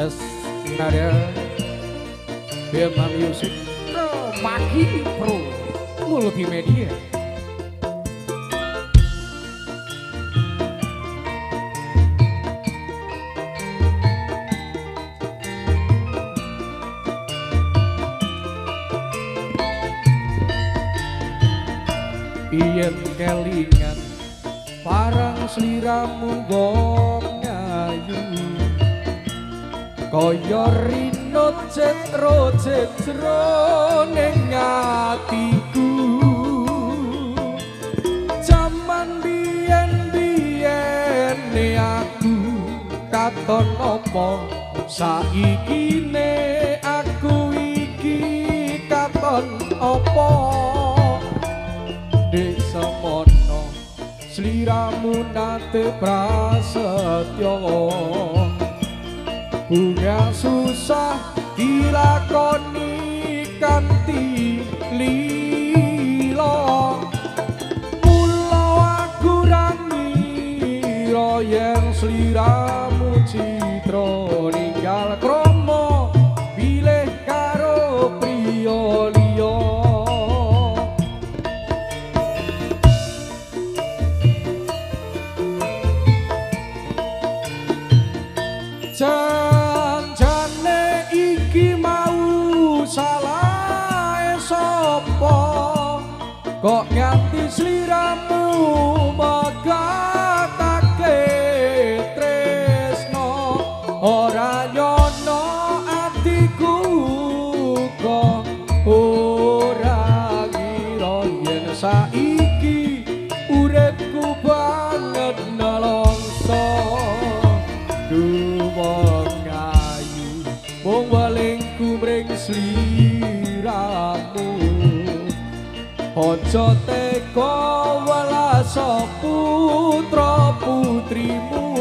Yes, Nadia Bema Music Maki Pro Multimedia. Yen kelingan parang sliramu gong ngayu kaya rino cetro ning atiku jaman biyen aku katon apa saiki aku iki katon apa desa mono sliramu nate prasetyo punya susah dilakoni kanthi lilo mula aku rangira yen sliramu citra ninggal krama bilih karo priya liya. Janjane iki mau salah sapa kok nganti sliramu megatake tresno ora nyono atiku kok ora ngira yen saiki uripku banget nelongso. Wong ayu wong walingku mring sliramu aja teka welas putra putrimu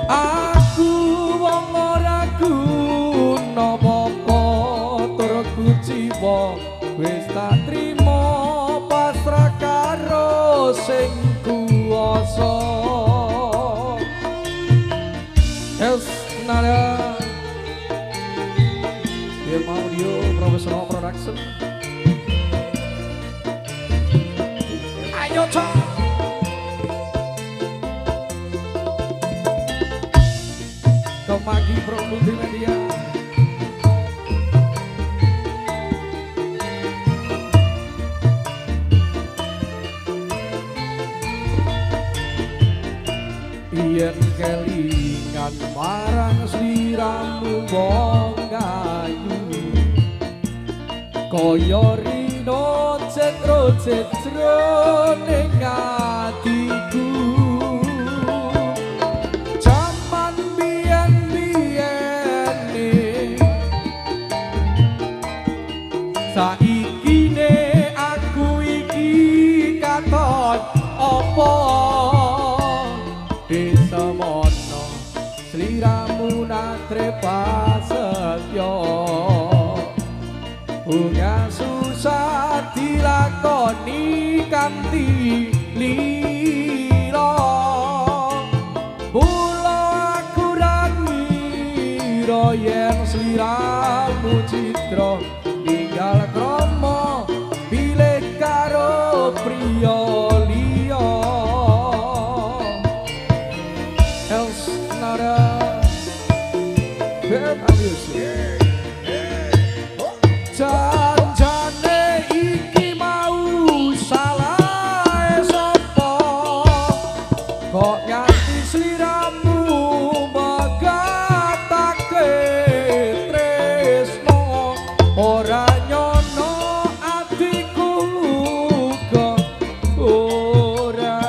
aku wong ora guna apa tur kuciwa wis tak trima pasrah karo sing kuwasa. Yes, Nada Bema Audio Professional Production. Ayo cok Kemagi Pro Multimedia. Yen kelingan marang sliramu wong ayu kaya rino cetro ning atiku jaman biyen saiki aku iki katon apa desa mono sliramu natre prasetyo punya susah dilakoni kanthi lilo mula aku rangira yen sliramu citra ninggal krama bilih karo priya liya. Nada Bema Music. Janjane iki mau salah sapa kok nganti sliramu megatake tresno ora nyono atiku kok ora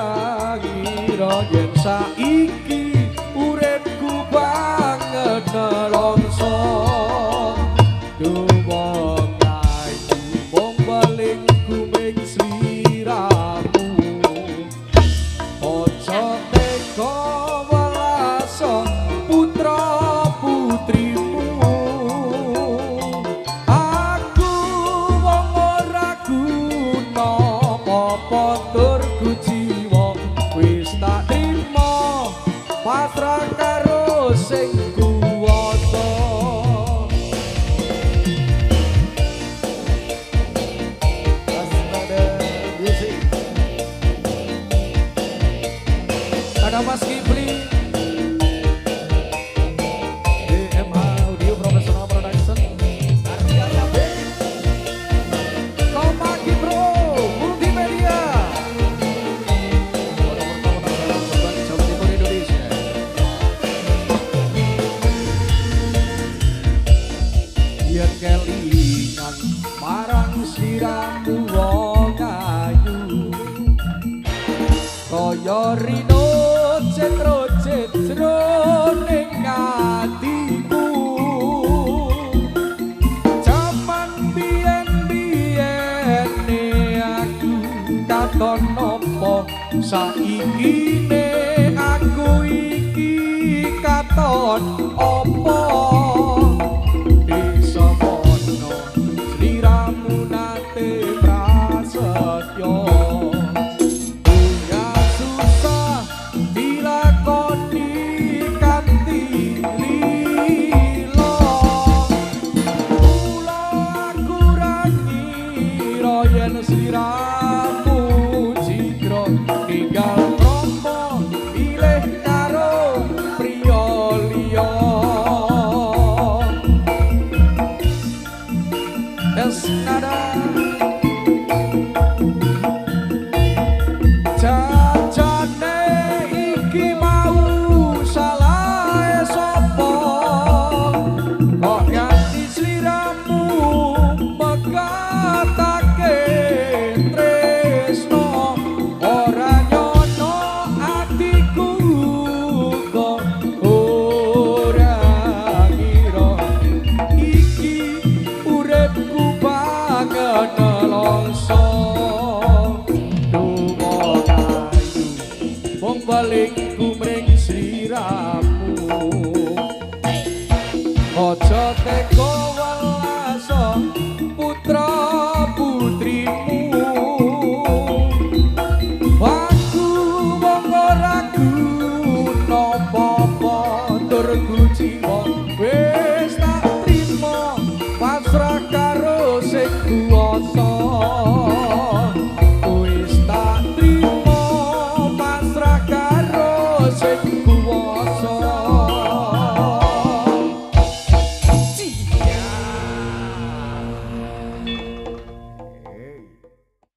ngira yen saiki uripku banget nelongso. Wong ayu wong walingku mring sliramu aja teka welas putra putrimu aku wong ora guna apa tur kuciwa wis tak trima pasrah karo sing Mas Kipli DMH Audio Professional Production Arya B Komaki Bro Multimedia Jawa Timur Indonesia. Yen kelingan marang sliramu wong ayu kaya rino cetro ning atiku jaman biyen-biyene aku katon nopo saikine aku iki katon opo desa mono sliramu nate prasetyo sliramu jigro tinggal trompo pilih karo priya liya esnada jajane iki mau salah sapa kok nganti sliramu megatake balik kumring sliramu aja teko welaso putra putrimu aku wong ora guna apa-apa tur jiwa wis tak trimo pasrah karo sing kuwasa